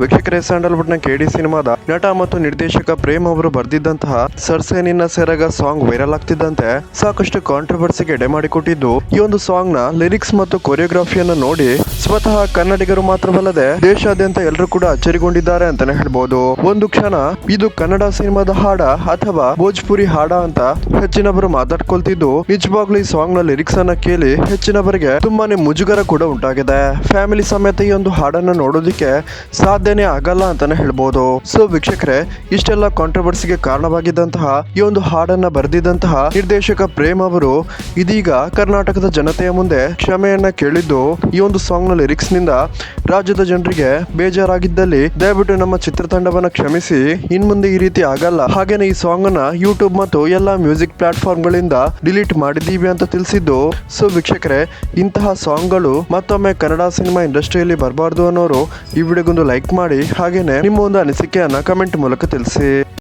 ವೀಕ್ಷಕರೇ, ಸ್ಯಾಂಡಲ್ವುಡ್ನ ಕೆಡಿ ಸಿನಿಮಾದ ನಟ ಮತ್ತು ನಿರ್ದೇಶಕ ಪ್ರೇಮ್ ಅವರು ಬರೆದಿದ್ದಂತಹ ಸರ್ಸೆ ನಿನ್ನ ಸೆರಗ ಸಾಂಗ್ ವೈರಲ್ ಆಗ್ತಿದ್ದಂತೆ ಸಾಕಷ್ಟು ಕಾಂಟ್ರವರ್ಸಿಗೆ ಎಡೆ ಮಾಡಿಕೊಟ್ಟಿದ್ದು. ಈ ಒಂದು ಸಾಂಗ್ ನ ಲಿರಿಕ್ಸ್ ಮತ್ತು ಕೊರಿಯೋಗ್ರಫಿಯನ್ನ ನೋಡಿ ಸ್ವತಃ ಕನ್ನಡಿಗರು ಮಾತ್ರವಲ್ಲದೆ ದೇಶಾದ್ಯಂತ ಎಲ್ಲರೂ ಕೂಡ ಅಚ್ಚರಿಗೊಂಡಿದ್ದಾರೆ ಅಂತಾನೆ ಹೇಳ್ಬಹುದು. ಒಂದು ಕ್ಷಣ ಇದು ಕನ್ನಡ ಸಿನಿಮಾದ ಹಾಡ ಅಥವಾ ಭೋಜ್ಪುರಿ ಹಾಡ ಅಂತ ಹೆಚ್ಚಿನವರು ಮಾತಾಡ್ಕೊಳ್ತಿದ್ದು, ನಿಜವಾಗ್ಲೂ ಈ ಸಾಂಗ್ ನ ಲಿರಿಕ್ಸ್ ಅನ್ನ ಕೇಳಿ ಹೆಚ್ಚಿನವರಿಗೆ ತುಂಬಾನೇ ಮುಜುಗರ ಕೂಡ ಉಂಟಾಗಿದೆ. ಫ್ಯಾಮಿಲಿ ಸಮೇತ ಈ ಒಂದು ಹಾಡನ್ನ ನೋಡೋದಿಕ್ಕೆ ಸಾಧ್ಯನೇ ಆಗಲ್ಲ ಅಂತಾನೆ ಹೇಳ್ಬಹುದು. ಸೊ ವೀಕ್ಷಕರೇ, ಇಷ್ಟೆಲ್ಲ ಕಾಂಟ್ರವರ್ಸಿಗೆ ಕಾರಣವಾಗಿದ್ದಂತಹ ಈ ಒಂದು ಹಾಡನ್ನ ಬರೆದಿದ್ದಂತಹ ನಿರ್ದೇಶಕ ಪ್ರೇಮ್ ಅವರು ಇದೀಗ ಕರ್ನಾಟಕದ ಜನತೆಯ ಮುಂದೆ ಕ್ಷಮೆಯನ್ನ ಕೇಳಿದ್ದು, ಈ ಒಂದು ಸಾಂಗ್ ನ ಲಿರಿಕ್ಸ್ ನಿಂದ ರಾಜ್ಯದ ಜನರಿಗೆ ಬೇಜಾರಾಗಿದ್ದಲ್ಲಿ ದಯವಿಟ್ಟು ನಮ್ಮ ಚಿತ್ರತಂಡವನ್ನ ಕ್ಷಮಿಸಿ, ಇನ್ಮುಂದೆ ಈ ರೀತಿ ಆಗಲ್ಲ. ಹಾಗೇನೆ ಈ ಸಾಂಗ್ ಅನ್ನ ಯೂಟ್ಯೂಬ್ ಮತ್ತು ಎಲ್ಲಾ ಮ್ಯೂಸಿಕ್ ಪ್ಲಾಟ್ಫಾರ್ಮ್ ಗಳಿಂದ ಡಿಲೀಟ್ ಮಾಡಿದೀವಿ ಅಂತ ತಿಳಿಸಿದ್ದು. ಸೊ ವೀಕ್ಷಕರೇ, ಇಂತಹ ಸಾಂಗ್ ಗಳು ಮತ್ತೊಮ್ಮೆ ಕನ್ನಡ ಸಿನಿಮಾ ಇಂಡಸ್ಟ್ರಿಯಲ್ಲಿ ಬರಬಾರ್ದು ಅನ್ನೋರು ಈ ವಿಡಿಯೋಗೊಂದು ಲೈಕ್ ಮಾಡಿ, ಹಾಗೇನೆ ನಿಮ್ಮ ಒಂದು ಅನಿಸಿಕೆಯನ್ನ ಕಮೆಂಟ್ ಮೂಲಕ ತಿಳಿಸಿ.